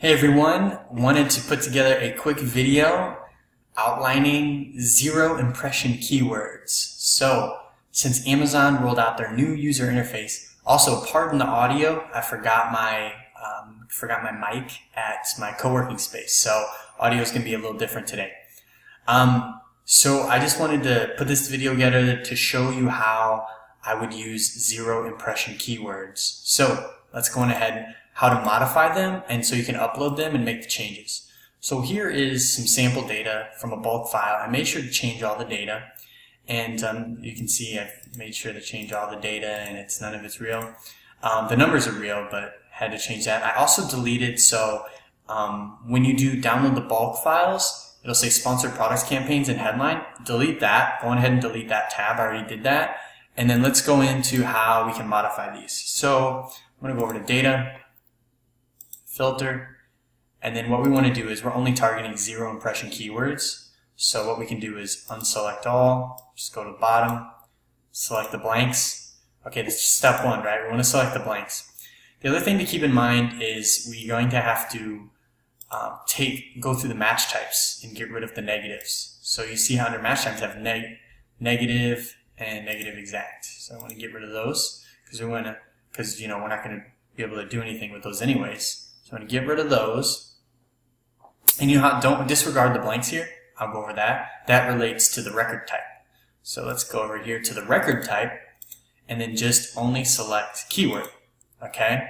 Hey everyone, wanted to put together a quick video outlining zero impression keywords. So, since Amazon rolled out their new user interface, also pardon the audio, I forgot my mic at my co-working space, so audio is going to be a little different today. So I just wanted to put this video together to show you how I would use zero impression keywords. So let's go on ahead how to modify them, and so you can upload them and make the changes. So here is some sample data from a bulk file. I made sure to change all the data, and you can see I've made sure to change all the data, and none of it's real. The numbers are real, but had to change that. I also deleted, so when you do download the bulk files, it'll say sponsored products campaigns and headline. Delete that. Go on ahead and delete that tab. I already did that. And then let's go into how we can modify these. So I'm going to go over to data, filter, and then what we want to do is we're only targeting zero impression keywords. So what we can do is unselect all, just go to the bottom, select the blanks. Okay, this is step one, right? We want to select the blanks. The other thing to keep in mind is we're going to have to go through the match types and get rid of the negatives. So you see how under match types have negative and negative exact. So I want to get rid of those because we're not going to be able to do anything with those anyways. So I'm going to get rid of those. And you know how, don't disregard the blanks here. I'll go over that. That relates to the record type. So let's go over here to the record type and then just only select keyword. Okay?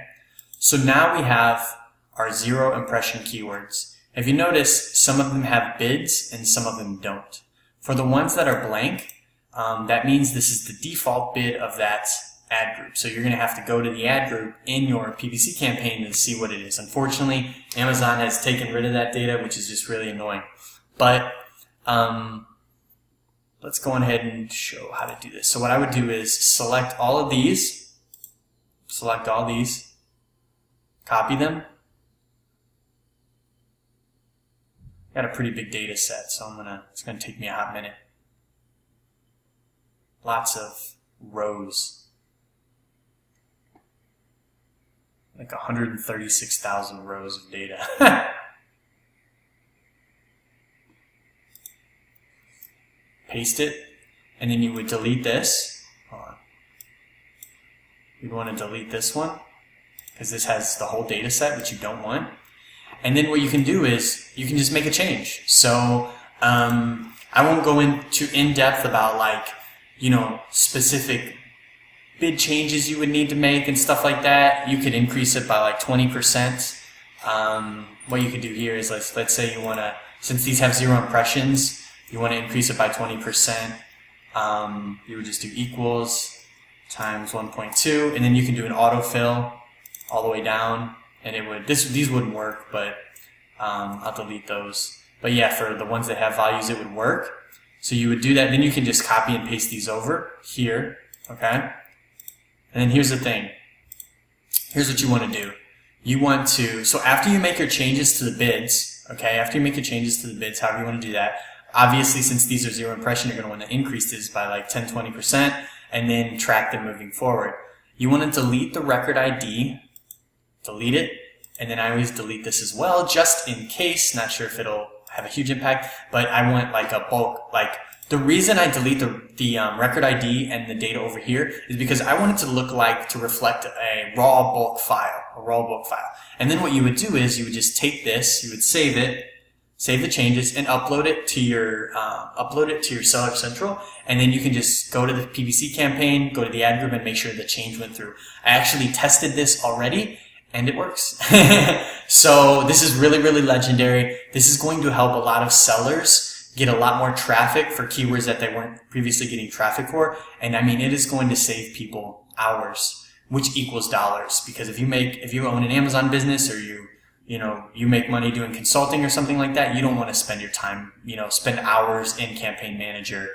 So now we have our zero impression keywords. If you notice, some of them have bids and some of them don't. For the ones that are blank, that means this is the default bid of that ad group. So you're going to have to go to the ad group in your PPC campaign and see what it is. Unfortunately, Amazon has taken rid of that data, which is just really annoying. But let's go on ahead and show how to do this. So what I would do is select all of these, copy them. Got a pretty big data set, so it's going to take me a hot minute. Lots of rows. Like 136,000 rows of data. Paste it, and then you would delete this. Hold on. You'd want to delete this one, because this has the whole data set, which you don't want. And then what you can do is, you can just make a change. So, I won't go into in-depth about specific bid changes you would need to make and stuff like that. You could increase it by like 20%. What you could do here is let's say you want to, since these have zero impressions, you want to increase it by 20%. You would just do equals times 1.2, and then you can do an autofill all the way down, and it would these wouldn't work, but I'll delete those. But yeah, for the ones that have values, it would work. So you would do that. Then you can just copy and paste these over here. Okay. And then here's the thing. Here's what you want to do. You want to, so after you make your changes to the bids, okay, after you make your changes to the bids, however you want to do that, obviously since these are zero impression, you're going to want to increase this by like 10, 20%, and then track them moving forward. You want to delete the record ID, delete it, and then I always delete this as well, just in case, not sure if it'll have a huge impact, but I want like a bulk, the reason I delete the record ID and the data over here is because I want it to reflect a raw bulk file, And then what you would do is you would just take this, you would save it, save the changes, and upload it to your Seller Central, and then you can just go to the PPC campaign, go to the ad group, and make sure the change went through. I actually tested this already, and it works. So this is really, really legendary. This is going to help a lot of sellers get a lot more traffic for keywords that they weren't previously getting traffic for. And I mean, it is going to save people hours, which equals dollars. Because if you own an Amazon business, or you make money doing consulting or something like that, you don't want to spend your time, spend hours in Campaign Manager,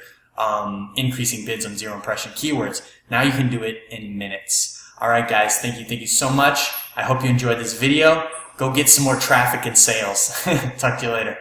increasing bids on zero impression keywords. Now you can do it in minutes. Alright guys, thank you so much. I hope you enjoyed this video. Go get some more traffic and sales. Talk to you later.